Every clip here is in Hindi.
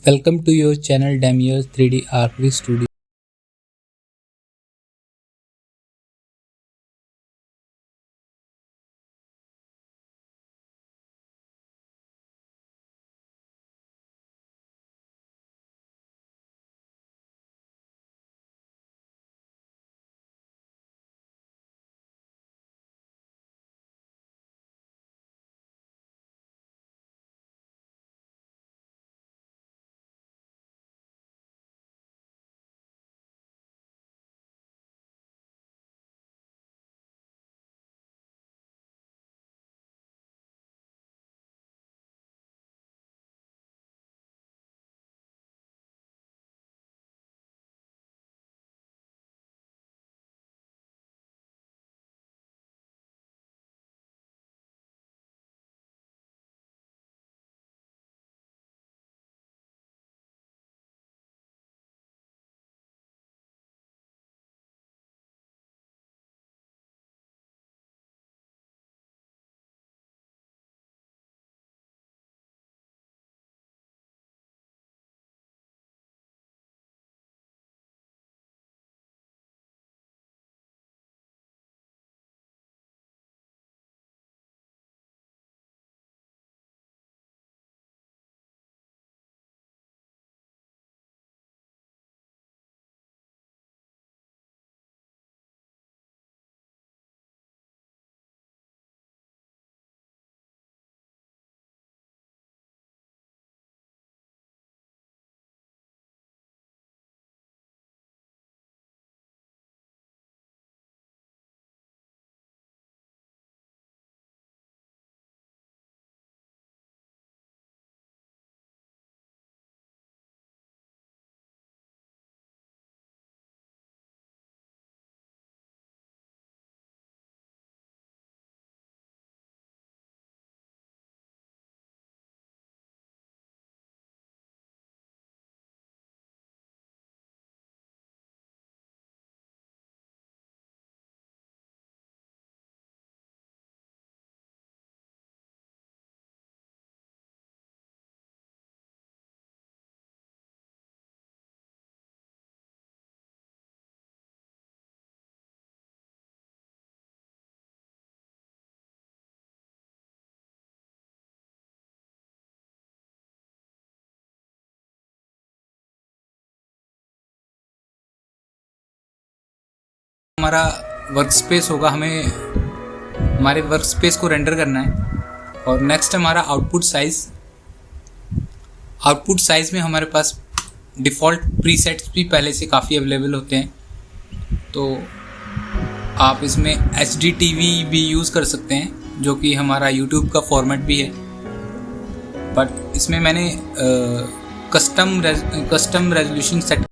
Welcome to your channel Damiers 3D Archery Studio. हमारा वर्क स्पेस होगा, हमें हमारे वर्क स्पेस को रेंडर करना है। और नेक्स्ट हमारा आउटपुट साइज में हमारे पास डिफ़ॉल्ट प्रीसेट्स भी पहले से काफ़ी अवेलेबल होते हैं, तो आप इसमें HDTV भी यूज़ कर सकते हैं, जो कि हमारा YouTube का फॉर्मेट भी है। बट इसमें मैंने कस्टम रेजोल्यूशन सेट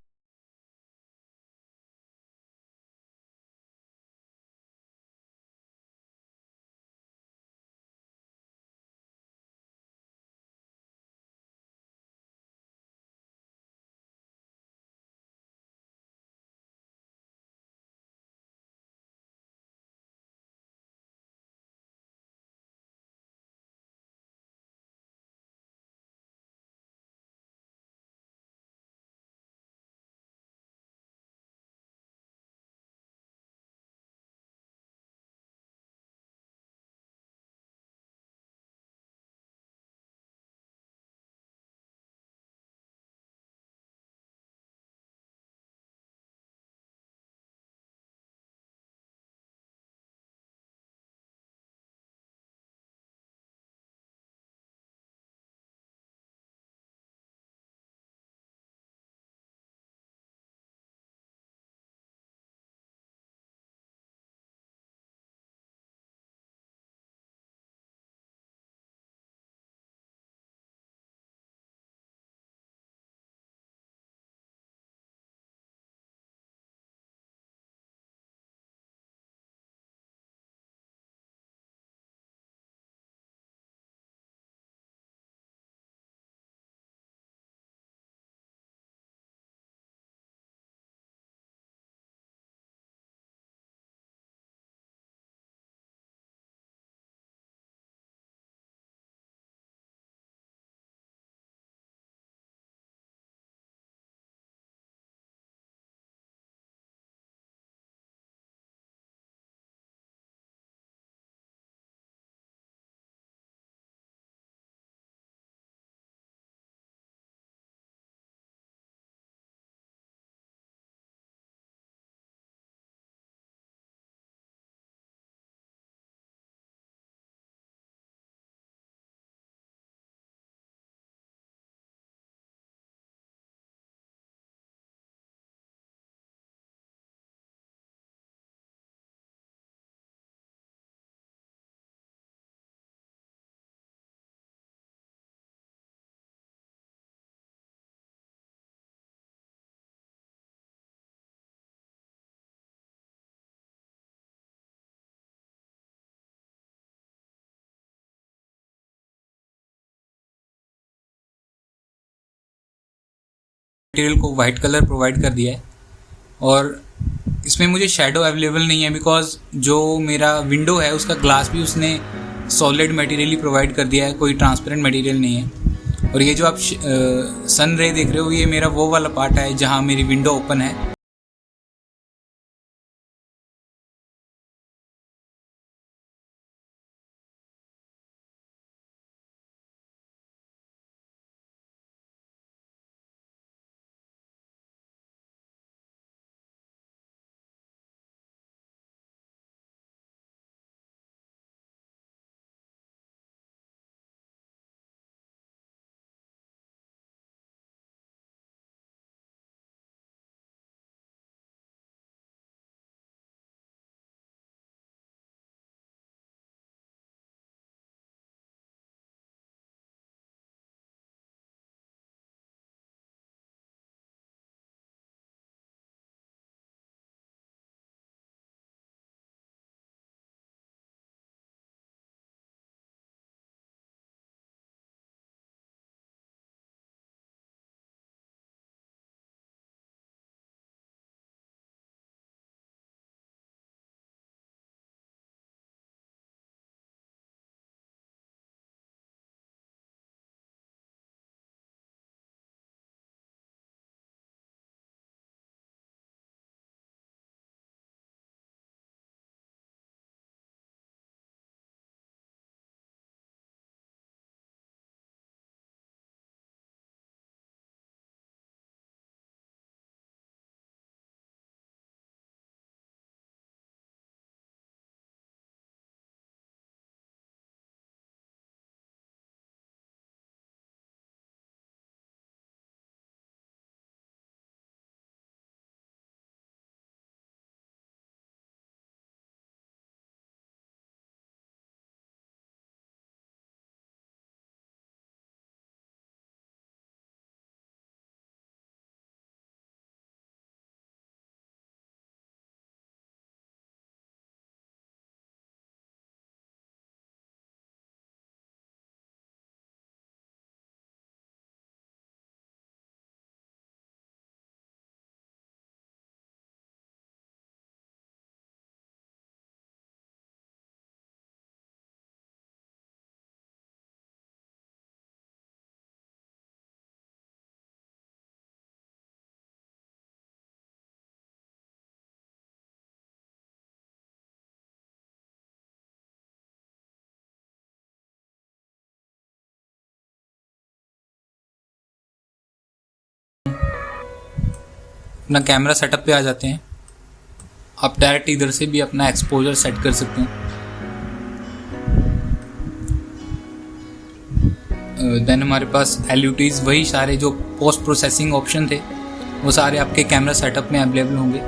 मटेरियल को वाइट कलर प्रोवाइड कर दिया है। और इसमें मुझे शेडो अवेलेबल नहीं है बिकॉज जो मेरा विंडो है उसका ग्लास भी उसने सॉलिड मटेरियल ही प्रोवाइड कर दिया है, कोई ट्रांसपेरेंट मटेरियल नहीं है। और ये जो आप सन रे देख रहे हो ये मेरा वो वाला पार्ट है जहाँ मेरी विंडो ओपन है। अपना कैमरा सेटअप पे आ जाते हैं। आप डायरेक्ट इधर से भी अपना एक्सपोजर सेट कर सकते हैं। देन हमारे पास LUTs वही सारे जो पोस्ट प्रोसेसिंग ऑप्शन थे वो सारे आपके कैमरा सेटअप में अवेलेबल होंगे।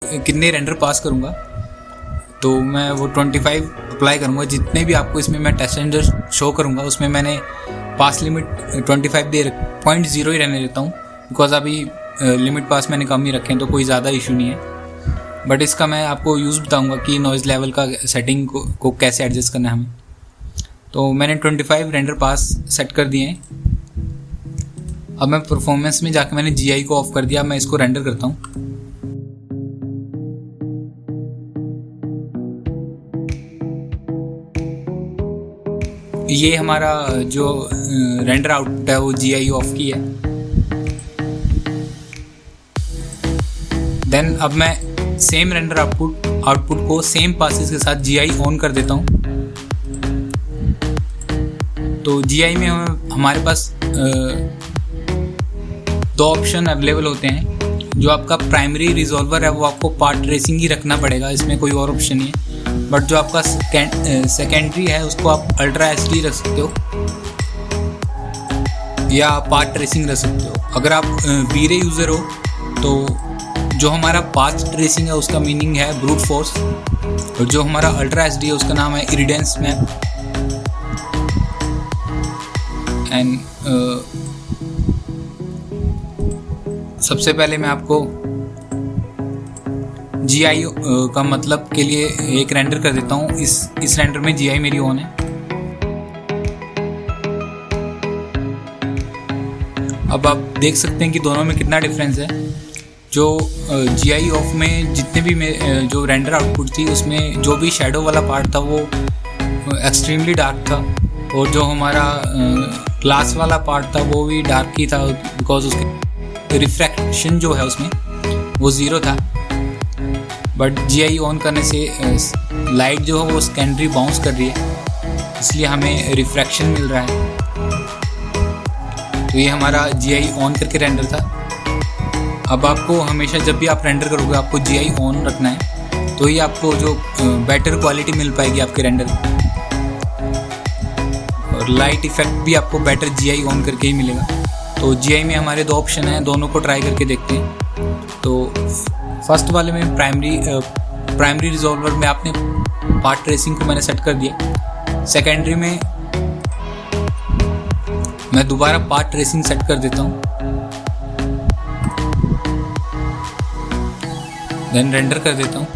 कितने रेंडर पास करूँगा, तो मैं वो 25 अप्लाई करूँगा। जितने भी आपको इसमें मैं टेस्ट रेंडर शो करूँगा उसमें मैंने पास लिमिट 25 दे 0.0 ही रहने देता हूँ, बिकॉज अभी लिमिट पास मैंने कम ही रखे हैं तो कोई ज़्यादा इशू नहीं है। बट इसका मैं आपको यूज़ बताऊँगा कि नॉइज़ लेवल का सेटिंग को कैसे एडजस्ट करना है हमें। तो मैंने 25 रेंडर पास सेट कर दिए हैं। अब मैं परफॉर्मेंस में जाके मैंने GI को ऑफ कर दिया। मैं इसको रेंडर करता हूँ। ये हमारा जो रेंडर आउटपुट है वो GI ऑफ की है। देन अब मैं सेम रेंडर आउटपुट को सेम पासेस के साथ GI ऑन कर देता हूँ। तो GI में हमारे पास दो ऑप्शन अवेलेबल होते हैं। जो आपका प्राइमरी रिजॉल्वर है वो आपको पार्ट ट्रेसिंग ही रखना पड़ेगा, इसमें कोई और ऑप्शन नहीं है। बट जो आपका सेकेंडरी है उसको आप अल्ट्रा HD रख सकते हो या पार्ट ट्रेसिंग रख सकते हो। अगर आप वीरे यूज़र हो तो जो हमारा पाथ ट्रेसिंग है उसका मीनिंग है ब्रूट फोर्स, और जो हमारा अल्ट्रा HD है उसका नाम है इरिडेंस मैप। एंड सबसे पहले मैं आपको GI का मतलब के लिए एक रेंडर कर देता हूँ। इस रेंडर में GI मेरी ऑन है। अब आप देख सकते हैं कि दोनों में कितना डिफरेंस है। जो GI ऑफ में जितने भी जो रेंडर आउटपुट थी उसमें जो भी शेडो वाला पार्ट था वो एक्सट्रीमली डार्क था, और जो हमारा ग्लास वाला पार्ट था वो भी डार्क ही था, बिकॉज उसके रिफ्रैक्शन जो है उसमें वो 0 था। बट GI ऑन करने से लाइट जो है वो सेकेंडरी बाउंस कर रही है, इसलिए हमें रिफ्रैक्शन मिल रहा है। तो ये हमारा GI ऑन करके रेंडर था। अब आपको हमेशा जब भी आप रेंडर करोगे आपको GI ऑन रखना है, तो ही आपको जो बेटर क्वालिटी मिल पाएगी आपके रेंडर, और लाइट इफेक्ट भी आपको बेटर GI ऑन करके ही मिलेगा। तो GI में हमारे दो ऑप्शन हैं, दोनों को ट्राई करके देखते हैं। तो फर्स्ट वाले में प्राइमरी रिजॉल्वर में आपने पार्ट ट्रेसिंग को मैंने सेट कर दिया। सेकेंडरी में मैं दोबारा पार्ट ट्रेसिंग सेट कर देता हूँ, देन रेंडर कर देता हूँ।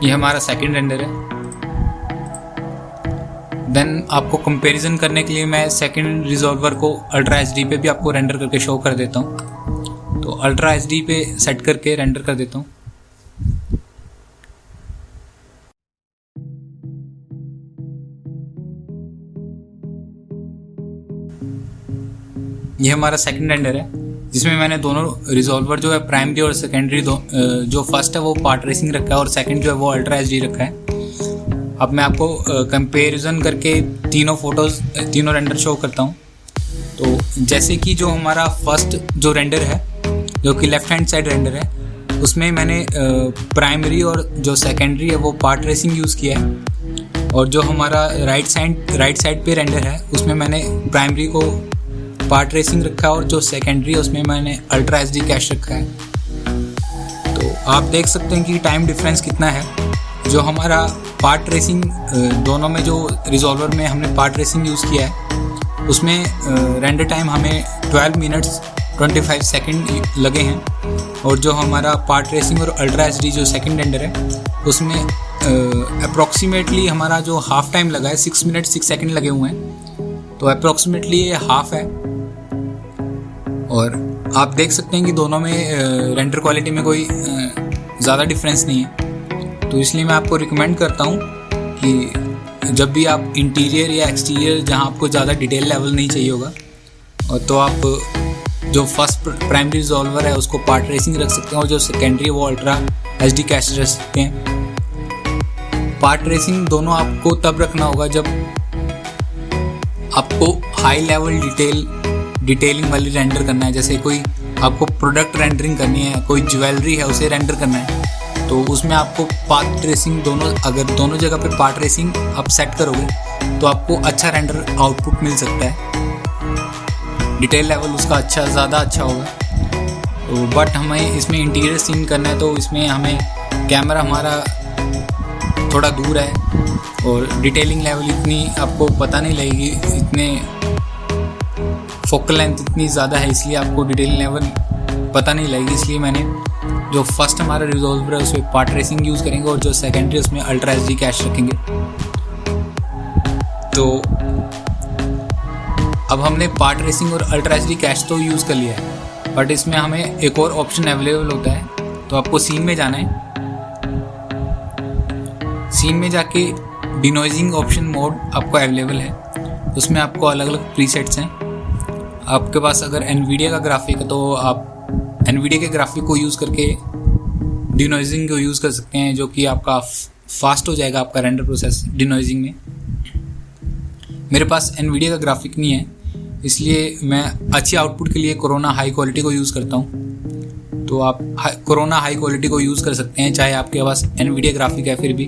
ये हमारा सेकंड रेंडर है। देन आपको कंपैरिजन करने के लिए मैं सेकंड रिजॉल्वर को अल्ट्रा HD पे भी आपको रेंडर करके शो कर देता हूँ। तो अल्ट्रा HD पे सेट करके रेंडर कर देता हूँ। ये हमारा सेकंड रेंडर है, जिसमें मैंने दोनों रिजॉल्वर जो है प्राइमरी और सेकेंडरी जो फर्स्ट है वो पार्ट ट्रेसिंग रखा है और सेकंड जो है वो अल्ट्रा HD रखा है। अब मैं आपको कंपैरिजन करके तीनों रेंडर शो करता हूँ। तो जैसे कि जो हमारा फर्स्ट जो रेंडर है जो कि लेफ्ट हैंड साइड रेंडर है, उसमें मैंने प्राइमरी और जो सेकेंडरी है वो पार्ट ट्रेसिंग यूज़ किया है, और जो हमारा राइट साइड पे रेंडर है उसमें मैंने प्राइमरी को पार्ट ट्रेसिंग रखा है और जो सेकेंडरी है उसमें मैंने अल्ट्रा HD कैश रखा है। तो आप देख सकते हैं कि टाइम डिफरेंस कितना है। जो हमारा पार्ट ट्रेसिंग दोनों में जो रिजॉल्वर में हमने पार्ट ट्रेसिंग यूज़ किया है उसमें रेंडर टाइम हमें 12 मिनट्स 25 सेकंड लगे हैं, और जो हमारा पार्ट ट्रेसिंग और अल्ट्रा HD जो सेकंड रेंडर है उसमें अप्रॉक्सीमेटली हमारा जो हाफ टाइम लगा है 6 मिनट 6 सेकंड लगे हुए हैं। तो अप्रॉक्सीमेटली ये हाफ है, और आप देख सकते हैं कि दोनों में रेंडर क्वालिटी में कोई ज़्यादा डिफरेंस नहीं है। तो इसलिए मैं आपको रिकमेंड करता हूँ कि जब भी आप इंटीरियर या एक्सटीरियर जहाँ आपको ज़्यादा डिटेल लेवल नहीं चाहिए होगा, और तो आप जो फर्स्ट प्राइमरी रिजॉल्वर है उसको पार्ट ट्रेसिंग रख सकते हैं, और जो सेकेंडरी वो अल्ट्रा HD कैश रख सकते हैं। पार्ट ट्रेसिंग दोनों आपको तब रखना होगा जब आपको हाई लेवल डिटेलिंग वाली रेंडर करना है। जैसे कोई आपको प्रोडक्ट रेंडरिंग करनी है, कोई ज्वेलरी है उसे रेंडर करना है, तो उसमें आपको पार्ट ट्रेसिंग अगर दोनों जगह पे पार्ट ट्रेसिंग आप सेट करोगे तो आपको अच्छा रेंडर आउटपुट मिल सकता है। डिटेल लेवल उसका ज़्यादा अच्छा होगा। तो बट हमें इसमें इंटीरियर सीन करना है, तो इसमें हमें कैमरा हमारा थोड़ा दूर है और डिटेलिंग लेवल इतनी आपको पता नहीं लगेगी, इतने फोकल लेंथ इतनी ज़्यादा है, इसलिए आपको डिटेलिंग लेवल पता नहीं लगेगी। इसलिए मैंने जो फर्स्ट हमारा रिजॉल्वर है उसमें पार्ट ट्रेसिंग यूज़ करेंगे और जो सेकेंडरी उसमें अल्ट्रा एचडी कैश रखेंगे। तो अब हमने पार्ट ट्रेसिंग और अल्ट्रा एचडी कैश तो यूज़ कर लिया है, बट इसमें हमें एक और ऑप्शन अवेलेबल होता है। तो आपको सीन में जाना है, सीन में जाके डिनोइजिंग ऑप्शन मोड आपको अवेलेबल है, उसमें आपको अलग अलग प्रीसेट्स हैं। आपके पास अगर एनवीडिया का ग्राफिक है तो आप एनवीडिया के ग्राफिक को यूज़ करके डिनोइजिंग को यूज़ कर सकते हैं, जो कि आपका फास्ट हो जाएगा आपका रेंडर प्रोसेस डिनोइजिंग में। मेरे पास एनवीडिया का ग्राफिक नहीं है, इसलिए मैं अच्छी आउटपुट के लिए कोरोना हाई क्वालिटी को यूज़ करता हूँ। तो आप कोरोना हाई क्वालिटी को यूज़ कर सकते हैं चाहे आपके पास एनवीडिया ग्राफिक है फिर भी।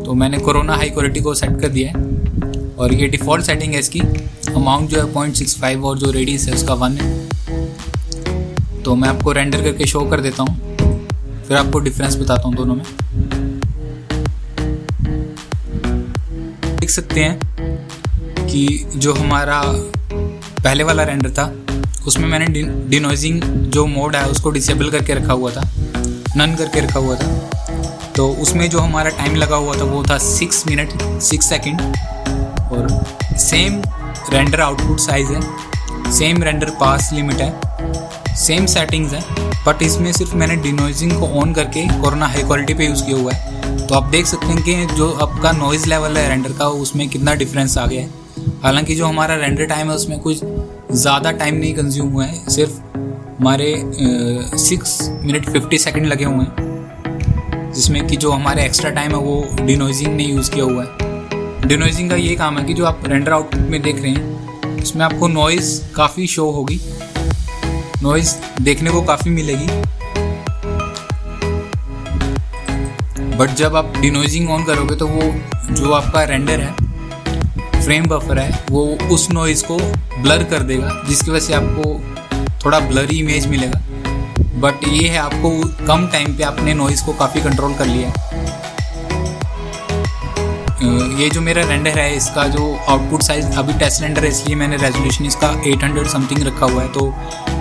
तो मैंने कोरोना हाई क्वालिटी को सेट कर दिया है और ये डिफ़ॉल्ट सेटिंग है इसकी। अमाउंट जो है 0.65 और जो रेडियस है उसका 1 है। तो मैं आपको रेंडर करके शो कर देता हूँ, फिर आपको डिफरेंस बताता हूँ दोनों में। देख सकते हैं कि जो हमारा पहले वाला रेंडर था उसमें मैंने डिनोइजिंग जो मोड है उसको डिसेबल करके रखा हुआ था, नन करके रखा हुआ था। तो उसमें जो हमारा टाइम लगा हुआ था वो था 6 मिनट 6 सेकेंड और सेम रेंडर आउटपुट साइज़ है, सेम रेंडर पास लिमिट है, सेम सेटिंग्स है, बट इसमें सिर्फ मैंने डिनोइजिंग को ऑन करके कोरोना हाई क्वालिटी पे यूज़ किया हुआ है। तो आप देख सकते हैं कि जो आपका नॉइज़ लेवल है रेंडर का उसमें कितना डिफरेंस आ गया है। हालांकि जो हमारा रेंडर टाइम है उसमें कुछ ज़्यादा टाइम नहीं कंज्यूम हुआ है, सिर्फ हमारे 6 मिनट 50 सेकेंड लगे हुए हैं, जिसमें कि जो हमारे एक्स्ट्रा टाइम है वो डिनोइजिंग ने यूज़ किया हुआ है। डिनोइजिंग का ये काम है कि जो आप रेंडर आउटपुट में देख रहे हैं उसमें आपको नॉइज़ काफ़ी शो होगी, नॉइज़ देखने को काफ़ी मिलेगी, बट जब आप डिनोइजिंग ऑन करोगे तो वो जो आपका रेंडर है फ्रेम बफर है वो उस नॉइज़ को ब्लर कर देगा, जिसकी वजह से आपको थोड़ा ब्लरी इमेज मिलेगा। बट ये है आपको कम टाइम पे आपने नॉइज़ को काफ़ी कंट्रोल कर लिया है। ये जो मेरा रेंडर है इसका जो आउटपुट साइज़ अभी टेस्ट रेंडर है इसलिए मैंने रेजोल्यूशन इसका 800 समथिंग रखा हुआ है, तो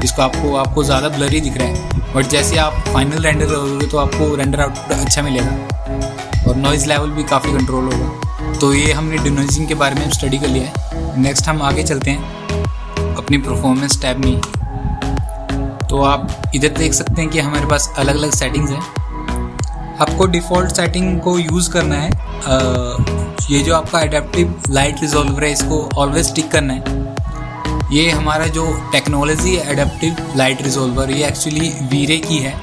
इसको आपको ज़्यादा ब्लरी दिख रहा है। बट जैसे आप फाइनल रेंडर करोगे तो आपको रेंडर आउटपुट अच्छा मिलेगा और नॉइज़ लेवल भी काफ़ी कंट्रोल होगा। तो ये हमने डिनोइजिंग के बारे में स्टडी कर लिया है। नेक्स्ट हम आगे चलते हैं अपनी परफॉर्मेंस टैब में। तो आप इधर देख सकते हैं कि हमारे पास अलग अलग सेटिंग्स हैं। आपको डिफ़ॉल्ट सेटिंग को यूज़ करना है। ये जो आपका एडेप्टिव लाइट रिजॉल्वर है इसको ऑलवेज टिक करना है। ये हमारा जो टेक्नोलॉजी है एडेप्टिव लाइट रिजॉल्वर, ये एक्चुअली वीरे की है,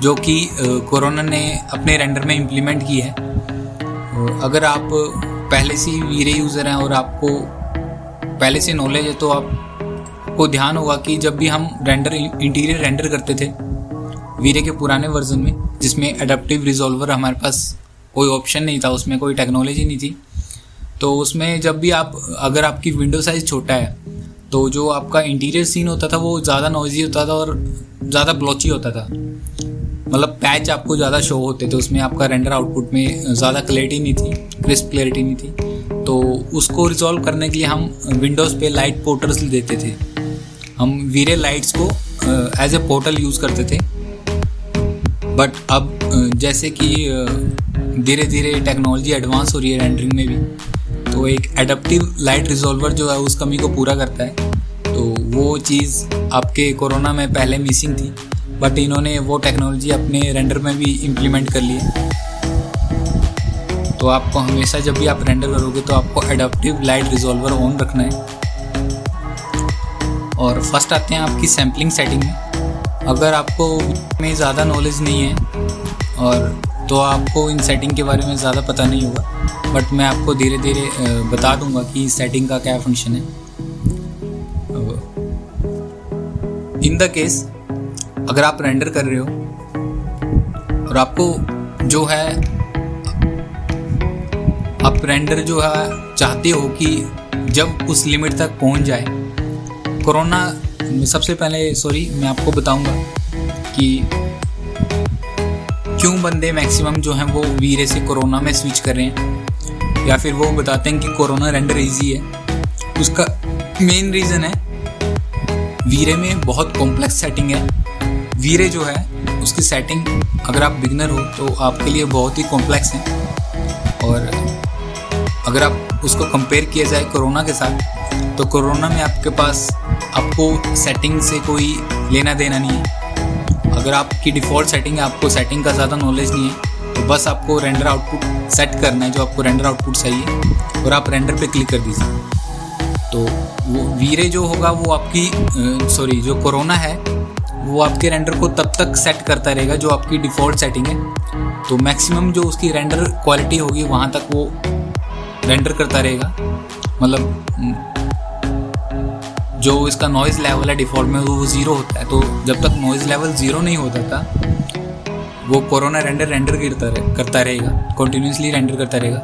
जो कि कोरोना ने अपने रेंडर में इम्प्लीमेंट की है। और अगर आप पहले से ही वीरे यूज़र हैं और आपको पहले से नॉलेज है तो आपको ध्यान होगा कि जब भी हम इंटीरियर रेंडर करते थे वीरे के पुराने वर्जन में, जिसमें एडेप्टिव रिजॉल्वर हमारे पास कोई ऑप्शन नहीं था, उसमें कोई टेक्नोलॉजी नहीं थी, तो उसमें जब भी अगर आपकी विंडो साइज़ छोटा है तो जो आपका इंटीरियर सीन होता था वो ज़्यादा नॉइजी होता था और ज़्यादा ब्लॉची होता था, मतलब पैच आपको ज़्यादा शो होते थे उसमें, आपका रेंडर आउटपुट में ज़्यादा क्लैरिटी नहीं थी, क्रिस्प क्लैरिटी नहीं थी। तो उसको रिजॉल्व करने के लिए हम विंडोज़ पे लाइट पोर्टल्स देते थे, हम वीरे लाइट्स को एज ए पोर्टल यूज़ करते थे। बट अब जैसे कि धीरे धीरे टेक्नोलॉजी एडवांस हो रही है रेंडरिंग में भी, तो एक एडेप्टिव लाइट रिजॉल्वर जो है उस कमी को पूरा करता है। तो वो चीज़ आपके कोरोना में पहले मिसिंग थी, बट इन्होंने वो टेक्नोलॉजी अपने रेंडर में भी इम्प्लीमेंट कर ली है। तो आपको हमेशा जब भी आप रेंडर करोगे तो आपको एडेप्टिव लाइट रिजॉल्वर ऑन रखना है। और फर्स्ट आते हैं आपकी सैम्पलिंग सेटिंग में। अगर आपको में ज़्यादा नॉलेज नहीं है और तो आपको इन सेटिंग के बारे में ज़्यादा पता नहीं होगा, बट मैं आपको धीरे धीरे बता दूंगा कि इस सेटिंग का क्या फंक्शन है। इन द केस अगर आप रेंडर कर रहे हो और आपको जो है आप रेंडर जो है चाहते हो कि जब उस लिमिट तक पहुंच जाए कोरोना सबसे पहले मैं आपको बताऊंगा कि क्यों बंदे मैक्सिमम जो हैं वो वीरे से कोरोना में स्विच कर रहे हैं, या फिर वो बताते हैं कि कोरोना रेंडर इजी है। उसका मेन रीज़न है वीरे में बहुत कॉम्प्लेक्स सेटिंग है। वीरे जो है उसकी सेटिंग अगर आप बिगनर हो तो आपके लिए बहुत ही कॉम्प्लेक्स है, और अगर आप उसको कंपेयर किया जाए कोरोना के साथ तो कोरोना में आपको सेटिंग से कोई लेना देना नहीं है। अगर आपकी डिफ़ॉल्ट सेटिंग है, आपको सेटिंग का ज़्यादा नॉलेज नहीं है, तो बस आपको रेंडर आउटपुट सेट करना है जो आपको रेंडर आउटपुट चाहिए, और आप रेंडर पे क्लिक कर दीजिए। तो वो वीरे जो होगा वो आपकी जो कोरोना है वो आपके रेंडर को तब तक सेट करता रहेगा जो आपकी डिफ़ॉल्ट सेटिंग है। तो मैक्सिमम जो उसकी रेंडर क्वालिटी होगी वहाँ तक वो रेंडर करता रहेगा। मतलब जो इसका नॉइज़ लेवल है डिफ़ॉल्ट में वो 0 होता है, तो जब तक नॉइज़ लेवल 0 नहीं होता था वो कोरोना रेंडर करता रहेगा, कंटिन्यूसली रेंडर करता रहेगा।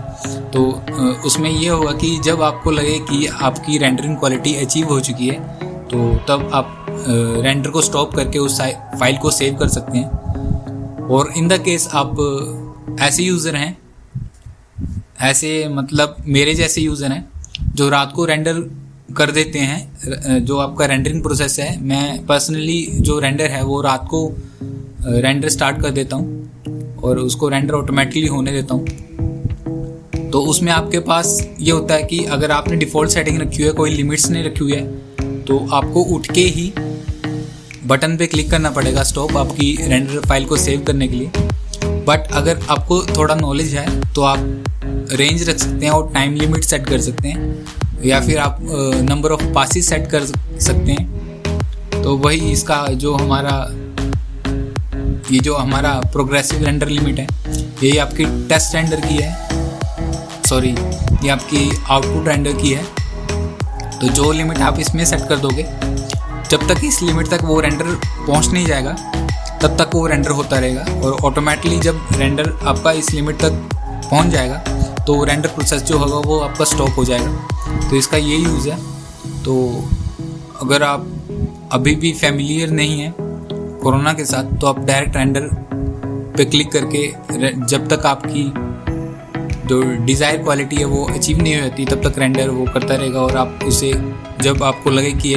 तो उसमें ये होगा कि जब आपको लगे कि आपकी रेंडरिंग क्वालिटी अचीव हो चुकी है तो तब आप रेंडर को स्टॉप करके उस फाइल को सेव कर सकते हैं। और इन द केस आप ऐसे यूज़र हैं, मतलब मेरे जैसे यूज़र हैं जो रात को रेंडर कर देते हैं, जो आपका रेंडरिंग प्रोसेस है। मैं पर्सनली जो रेंडर है वो रात को रेंडर स्टार्ट कर देता हूँ और उसको रेंडर ऑटोमेटिकली होने देता हूँ। तो उसमें आपके पास ये होता है कि अगर आपने डिफ़ॉल्ट सेटिंग रखी हुई है, कोई लिमिट्स नहीं रखी हुई है, तो आपको उठ के ही बटन पे क्लिक करना पड़ेगा स्टॉप आपकी रेंडर फाइल को सेव करने के लिए। बट अगर आपको थोड़ा नॉलेज है तो आप रेंज रख सकते हैं और टाइम लिमिट सेट कर सकते हैं, या फिर आप नंबर ऑफ पासेस सेट कर सकते हैं। तो वही इसका जो हमारा प्रोग्रेसिव रेंडर लिमिट है, यही आपकी टेस्ट रेंडर की है, ये आपकी आउटपुट रेंडर की है। तो जो लिमिट आप इसमें सेट कर दोगे, जब तक इस लिमिट तक वो रेंडर पहुंच नहीं जाएगा तब तक वो रेंडर होता रहेगा, और ऑटोमेटिकली जब रेंडर आपका इस लिमिट तक पहुंच जाएगा तो रेंडर प्रोसेस जो होगा वो आपका स्टॉप हो जाएगा। तो इसका ये यूज़ है। तो अगर आप अभी भी फैमिलियर नहीं हैं कोरोना के साथ तो आप डायरेक्ट रेंडर पे क्लिक करके जब तक आपकी जो डिज़ायर क्वालिटी है वो अचीव नहीं होती तब तक रेंडर वो करता रहेगा, और आप उसे जब आपको लगे कि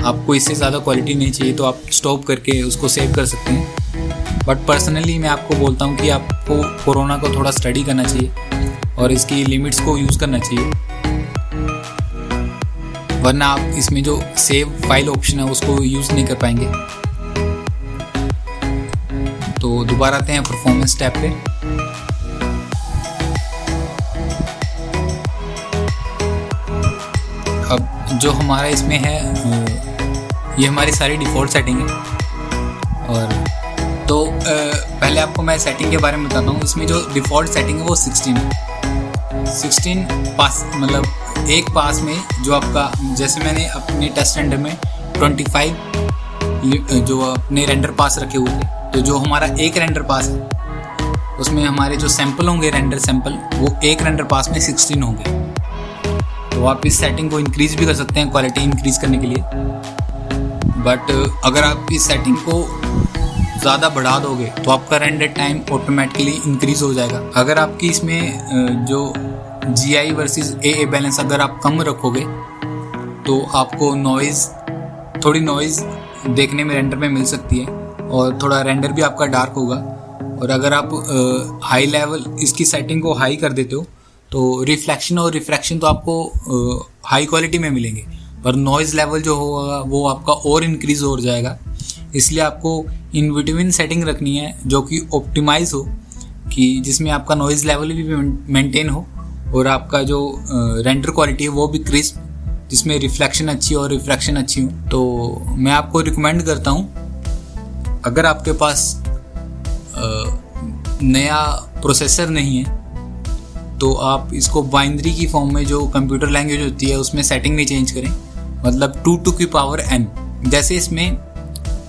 आपको इससे ज़्यादा क्वालिटी नहीं चाहिए तो आप स्टॉप करके उसको सेव कर सकते हैं। बट पर्सनली मैं आपको बोलता हूँ कि आपको कोरोना को थोड़ा स्टडी करना चाहिए और इसकी लिमिट्स को यूज़ करना चाहिए, वरना आप इसमें जो सेव फाइल ऑप्शन है उसको यूज़ नहीं कर पाएंगे। तो दोबारा आते हैं परफॉर्मेंस टैब पे। अब जो हमारा इसमें है ये हमारी सारी डिफ़ॉल्ट सेटिंग है। और तो पहले आपको मैं सेटिंग के बारे में बताता हूँ। इसमें जो डिफ़ॉल्ट सेटिंग है वो 16 पास, मतलब एक पास में जो आपका, जैसे मैंने अपने टेस्ट रेंडर में 25 जो अपने रेंडर पास रखे हुए थे, तो जो हमारा एक रेंडर पास है उसमें हमारे जो सैंपल होंगे, रेंडर सैंपल, वो एक रेंडर पास में 16 होंगे। तो आप इस सेटिंग को इंक्रीज़ भी कर सकते हैं क्वालिटी इंक्रीज़ करने के लिए। बट अगर आप इस सेटिंग को ज़्यादा बढ़ा दोगे तो आपका रेंडर टाइम ऑटोमेटिकली इंक्रीज़ हो जाएगा। अगर आपकी इसमें जो GI वर्सेस AA बैलेंस अगर आप कम रखोगे तो आपको थोड़ी नॉइज़ देखने में रेंडर में मिल सकती है, और थोड़ा रेंडर भी आपका डार्क होगा। और अगर आप हाई लेवल इसकी सेटिंग को हाई कर देते हो तो रिफ्लेक्शन और रिफ्रैक्शन तो आपको हाई क्वालिटी में मिलेंगे, पर नॉइज़ लेवल जो होगा वो आपका और इंक्रीज़ हो जाएगा। इसलिए आपको इन बिटवीन सेटिंग रखनी है जो कि ऑप्टिमाइज़ हो, कि जिसमें आपका नॉइज़ लेवल भी मेंटेन हो और आपका जो रेंडर क्वालिटी है वो भी क्रिस्प, जिसमें रिफ्लेक्शन अच्छी और रिफ्रैक्शन अच्छी हो। तो मैं आपको रिकमेंड करता हूँ, अगर आपके पास नया प्रोसेसर नहीं है तो आप इसको बाइनरी की फॉर्म में जो कंप्यूटर लैंग्वेज होती है उसमें सेटिंग नहीं चेंज करें, मतलब 2 की पावर n। जैसे इसमें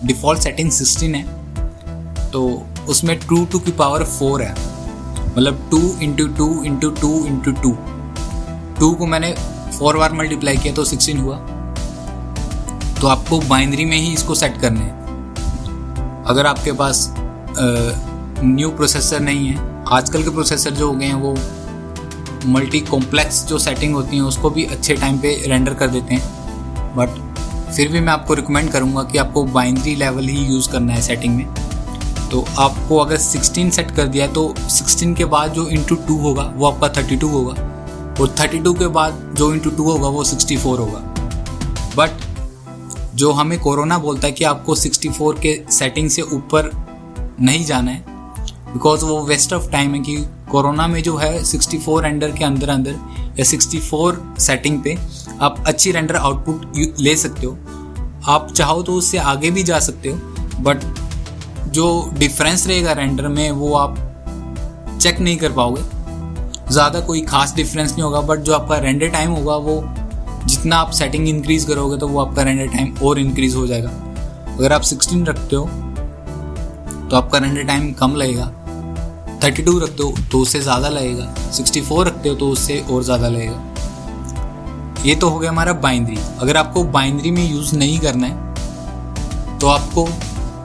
डिफ़ॉल्ट सेटिंग 16 है तो उसमें 2 की पावर 4 है, मतलब 2 × 2 × 2 × 2 2 को मैंने 4 बार मल्टीप्लाई किया तो 16 हुआ। तो आपको बाइनरी में ही इसको सेट करना है। अगर आपके पास न्यू प्रोसेसर नहीं है, आजकल के प्रोसेसर जो हो गए हैं वो मल्टी कॉम्प्लेक्स जो सेटिंग होती हैं उसको भी अच्छे टाइम पे रेंडर कर देते हैं, बट फिर भी मैं आपको रिकमेंड करूँगा कि आपको बाइनरी लेवल ही यूज़ करना है सेटिंग में। तो आपको अगर 16 सेट कर दिया है तो 16 के बाद जो इंटू 2 होगा वो आपका 32 होगा, और 32 के बाद जो इंटू 2 होगा वो 64 होगा। बट जो हमें कोरोना बोलता है कि आपको 64 के सेटिंग से ऊपर नहीं जाना है, बिकॉज वो वेस्ट ऑफ टाइम है कि कोरोना में जो है 64 रेंडर के अंदर या 64 सेटिंग पे आप अच्छी रेंडर आउटपुट ले सकते हो। आप चाहो तो उससे आगे भी जा सकते हो, बट जो डिफरेंस रहेगा रेंडर में वो आप चेक नहीं कर पाओगे। ज़्यादा कोई खास डिफरेंस नहीं होगा, बट जो आपका रेंडर टाइम होगा वो जितना आप सेटिंग इंक्रीज़ करोगे तो वो आपका रेंडर टाइम और इंक्रीज़ हो जाएगा। अगर आप 16 रखते हो तो आपका रेंडर टाइम कम लगेगा, 32 रखते हो तो उससे ज़्यादा लगेगा, 64 रखते हो तो उससे और ज़्यादा लगेगा। ये तो हो गया हमारा बाइनरी। अगर आपको बाइनरी में यूज़ नहीं करना है तो आपको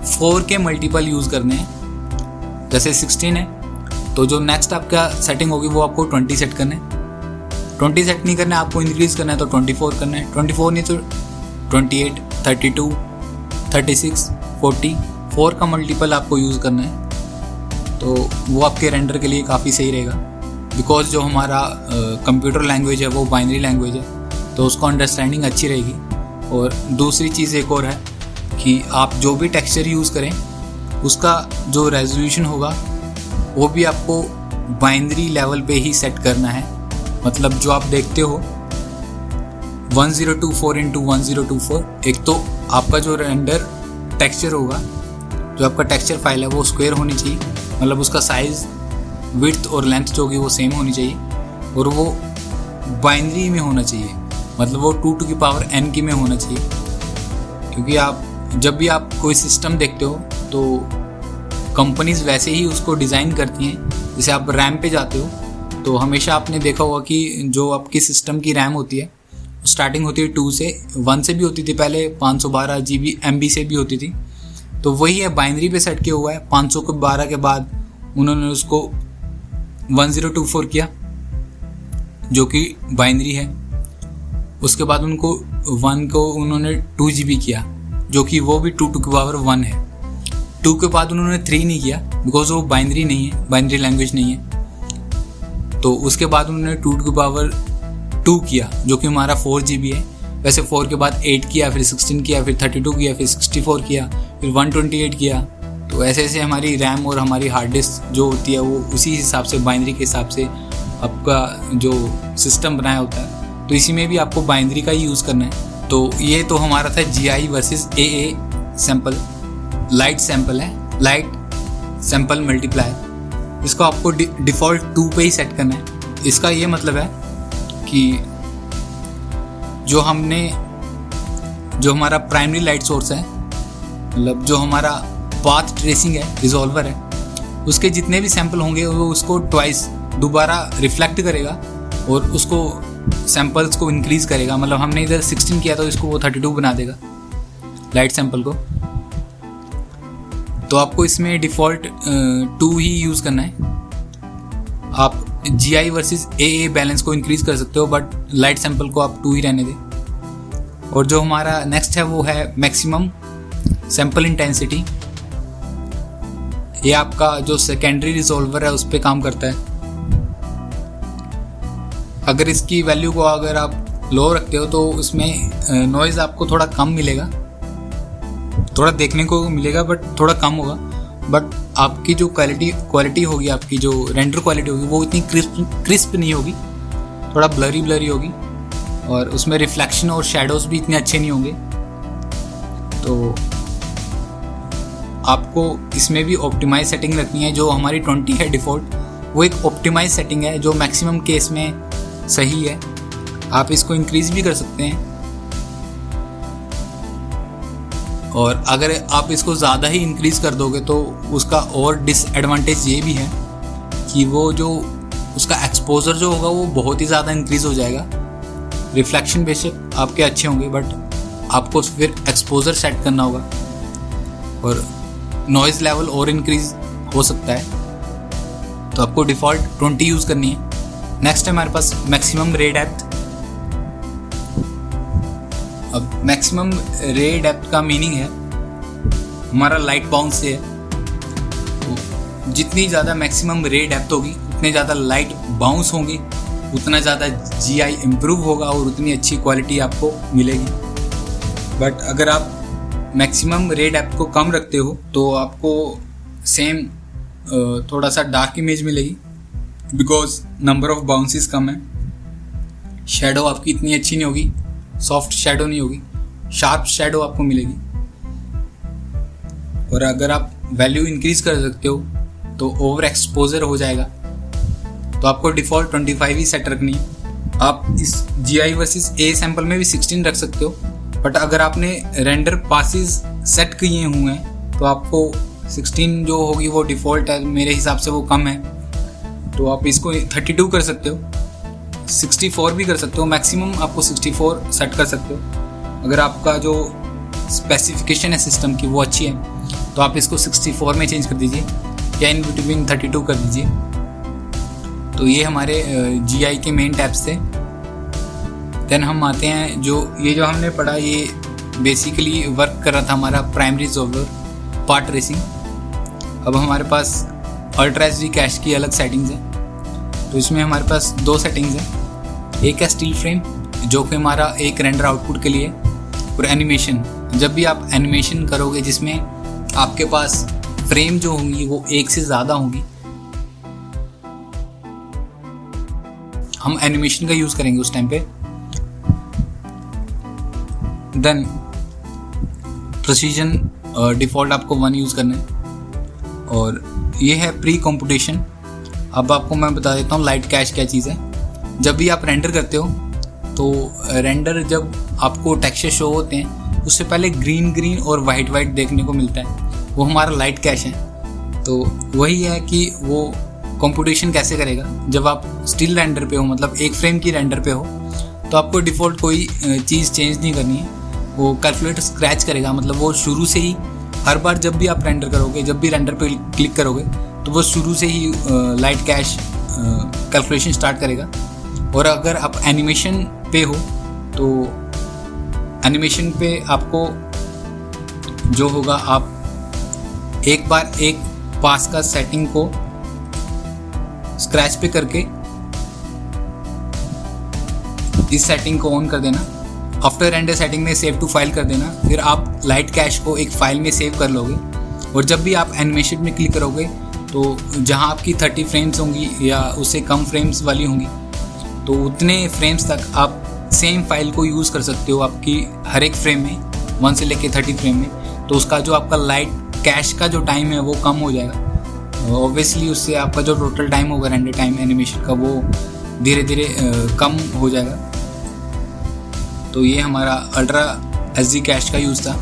4 के मल्टीपल यूज़ करने हैं। जैसे 16 है तो जो नेक्स्ट आपका सेटिंग होगी वो आपको 20 सेट करना है। 20 सेट नहीं करना है, आपको इंक्रीज़ करना है तो 24 करना है। 24 नहीं तो 28, 32, 36, 40, 4 का मल्टीपल आपको यूज़ करना है। तो वो आपके रेंडर के लिए काफ़ी सही रहेगा, बिकॉज जो हमारा कंप्यूटर लैंग्वेज है वो बाइनरी लैंग्वेज है, तो उसको अंडरस्टैंडिंग अच्छी रहेगी। और दूसरी चीज़ एक और है कि आप जो भी टेक्सचर यूज़ करें उसका जो रेजोल्यूशन होगा वो भी आपको बाइनरी लेवल पे ही सेट करना है। मतलब जो आप देखते हो 1024x1024, एक तो आपका जो रेंडर टेक्सचर होगा, जो आपका टेक्सचर फाइल है वो स्क्वायर होनी चाहिए, मतलब उसका साइज़, विड्थ और लेंथ जो होगी वो सेम होनी चाहिए, और वो बाइनरी में होना चाहिए, मतलब वो 2 to the power n की में होना चाहिए। क्योंकि आप जब भी आप कोई सिस्टम देखते हो तो कंपनीज वैसे ही उसको डिज़ाइन करती हैं। जैसे आप रैम पे जाते हो तो हमेशा आपने देखा होगा कि जो आपकी सिस्टम की रैम होती है स्टार्टिंग होती है 2 से, 1 से भी होती थी पहले, 512 GB MB से भी होती थी। तो वही है, बाइनरी पे सेट किया हुआ है। 512 के बाद उन्होंने उसको 1024 किया जो कि बाइनरी है। उसके बाद उनको 1 को उन्होंने 2 GB किया जो कि वो भी 2 to the power 1 है। 2 के बाद उन्होंने 3 नहीं किया बिकॉज वो बाइनरी नहीं है, बाइनरी लैंग्वेज नहीं है। तो उसके बाद उन्होंने 2 to the power 2 किया जो कि हमारा 4 GB है। वैसे 4 के बाद 8 किया, फिर 16 किया, फिर 32 किया, फिर 64 किया, फिर 128 किया। तो ऐसे ऐसे हमारी रैम और हमारी हार्ड डिस्क जो होती है वो उसी हिसाब से, बाइनरी के हिसाब से आपका जो सिस्टम बनाया होता है। तो इसी में भी आपको बाइनरी का ही यूज़ करना है। तो ये तो हमारा था GI versus AA sample. Light sample है, लाइट सैम्पल मल्टीप्लायर। इसको आपको डिफ़ॉल्ट 2 पे ही सेट करना है। इसका ये मतलब है कि जो हमारा प्राइमरी लाइट सोर्स है, मतलब जो हमारा पाथ ट्रेसिंग है, रिजॉल्वर है, उसके जितने भी सैंपल होंगे वो उसको ट्वाइस दोबारा रिफ्लेक्ट करेगा और उसको सैंपल्स को इंक्रीज़ करेगा। मतलब हमने इधर 16 किया तो इसको वो 32 बना देगा लाइट सैंपल को। तो आपको इसमें डिफ़ॉल्ट 2 ही यूज़ करना है। आप GI वर्सेस AA बैलेंस को इंक्रीज़ कर सकते हो, बट लाइट सैंपल को आप 2 ही रहने दें। और जो हमारा नेक्स्ट है वो है मैक्सिमम सैंपल इंटेंसिटी। ये आपका जो सेकेंडरी रिजॉल्वर है उस पर काम करता है। अगर इसकी वैल्यू को अगर आप लो रखते हो तो उसमें नॉइज़ आपको थोड़ा कम मिलेगा, थोड़ा देखने को मिलेगा बट थोड़ा कम होगा। बट आपकी जो क्वालिटी होगी, आपकी जो रेंडर क्वालिटी होगी वो इतनी क्रिस्प नहीं होगी, थोड़ा ब्लरी होगी, और उसमें रिफ्लेक्शन और शेडोज़ भी इतने अच्छे नहीं होंगे। तो आपको इसमें भी ऑप्टिमाइज सेटिंग रखनी है। जो हमारी 20 है डिफ़ॉल्ट, वो एक ऑप्टिमाइज सेटिंग है जो मैक्सिमम केस में सही है। आप इसको इंक्रीज़ भी कर सकते हैं, और अगर आप इसको ज़्यादा ही इंक्रीज़ कर दोगे तो उसका और डिसएडवांटेज ये भी है कि वो जो उसका एक्सपोजर जो होगा वो बहुत ही ज़्यादा इंक्रीज़ हो जाएगा। रिफ्लेक्शन बेशक आपके अच्छे होंगे बट आपको फिर एक्सपोजर सेट करना होगा और नॉइज़ लेवल और इंक्रीज हो सकता है, तो आपको डिफ़ॉल्ट 20 यूज़ करनी है। नेक्स्ट है हमारे पास मैक्सिमम रे डेप्थ। अब मैक्सिमम रे डेप्थ का मीनिंग है हमारा लाइट बाउंस से है, तो जितनी ज़्यादा मैक्सिमम रे डेप्थ होगी उतने ज़्यादा लाइट बाउंस होंगी, उतना ज़्यादा GI इम्प्रूव होगा और उतनी अच्छी क्वालिटी आपको मिलेगी। बट अगर आप मैक्सिमम रे डेप्थ को कम रखते हो तो आपको सेम थोड़ा सा डार्क इमेज मिलेगी, बिकॉज नंबर ऑफ बाउंसेस कम है। शेडो आपकी इतनी अच्छी नहीं होगी, सॉफ्ट शेडो नहीं होगी, शार्प शेडो आपको मिलेगी। और अगर आप वैल्यू इंक्रीज कर सकते हो तो ओवर एक्सपोजर हो जाएगा, तो आपको डिफ़ॉल्ट 25 ही सेट रखनी है। आप इस GI वर्सेस A सैंपल में भी 16 रख सकते हो, बट अगर आपने रेंडर पासिस सेट किए हुए हैं तो आपको 16 जो होगी वो डिफ़ॉल्ट है, मेरे हिसाब से वो कम है, तो आप इसको 32 कर सकते हो, 64 भी कर सकते हो। मैक्सिमम आपको 64 सेट कर सकते हो। अगर आपका जो स्पेसिफिकेशन है सिस्टम की वो अच्छी है तो आप इसको 64 में चेंज कर दीजिए या इन बिटवीन 32 कर दीजिए। तो ये हमारे GI के मेन टैब्स थे। देन हम आते हैं जो हमने पढ़ा, ये बेसिकली वर्क कर रहा था हमारा प्राइमरी रिजॉल्वर पार्ट ट्रेसिंग। अब हमारे पास अल्ट्रा HD कैश की अलग सेटिंग्स हैं, तो इसमें हमारे पास 2 सेटिंग्स हैं। एक है स्टिल फ्रेम जो कि हमारा एक रेंडर आउटपुट के लिए, और एनिमेशन। जब भी आप एनिमेशन करोगे जिसमें आपके पास फ्रेम जो होंगी वो एक से ज़्यादा होंगी, हम एनिमेशन का यूज़ करेंगे उस टाइम पे। देन प्रिसीजन डिफ़ॉल्ट आपको 1 यूज़ करना है, और ये है प्री कंप्यूटेशन। अब आपको मैं बता देता हूँ लाइट कैश क्या चीज़ है। जब भी आप रेंडर करते हो तो रेंडर जब आपको टेक्सचर शो होते हैं उससे पहले ग्रीन और वाइट देखने को मिलता है, वो हमारा लाइट कैश है। तो वही है कि वो कंप्यूटेशन कैसे करेगा। जब आप स्टिल रेंडर पे हो, मतलब एक फ्रेम की रेंडर पे हो, तो आपको डिफ़ॉल्ट कोई चीज़ चेंज नहीं करनी है, वो कैलकुलेटर स्क्रैच करेगा। मतलब वो शुरू से ही हर बार जब भी आप रेंडर करोगे, जब भी रेंडर पे क्लिक करोगे तो वो शुरू से ही लाइट कैश कैलकुलेशन स्टार्ट करेगा। और अगर आप एनिमेशन पे हो तो एनिमेशन पे आपको जो होगा, आप एक बार एक पास का सेटिंग को स्क्रैच पे करके इस सेटिंग को ऑन कर देना, आफ्टर रेंडर सेटिंग में सेव टू फाइल कर देना, फिर आप लाइट कैश को एक फाइल में सेव कर लोगे। और जब भी आप एनिमेशन में क्लिक करोगे तो जहां आपकी 30 फ्रेम्स होंगी या उससे कम फ्रेम्स वाली होंगी, तो उतने फ्रेम्स तक आप सेम फाइल को यूज़ कर सकते हो आपकी हर एक फ्रेम में, 1 से लेके 30 फ्रेम में। तो उसका जो आपका लाइट कैश का जो टाइम है वो कम हो जाएगा। ऑब्वियसली उससे आपका जो टोटल टाइम होगा रेंडर टाइम एनिमेशन का, वो धीरे धीरे कम हो जाएगा। तो ये हमारा अल्ट्रा HD कैश का यूज़ था।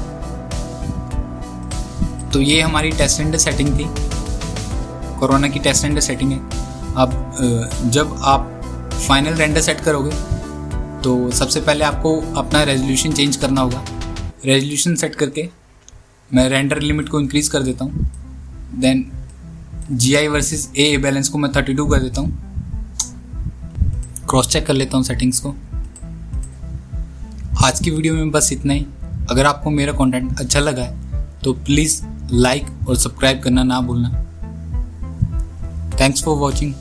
तो ये हमारी टेस्ट रेंडर सेटिंग थी, कोरोना की टेस्ट रेंडर सेटिंग है। अब जब आप फाइनल रेंडर सेट करोगे तो सबसे पहले आपको अपना रेजोल्यूशन चेंज करना होगा। रेजोल्यूशन सेट करके मैं रेंडर लिमिट को इंक्रीज़ कर देता हूँ। Then GI versus A balance को मैं 32 कर देता हूँ। क्रॉस चेक कर लेता हूँ सेटिंग्स को। आज की वीडियो में बस इतना ही। अगर आपको मेरा कंटेंट अच्छा लगा है तो प्लीज़ लाइक और सब्सक्राइब करना ना भूलना। Thanks for watching.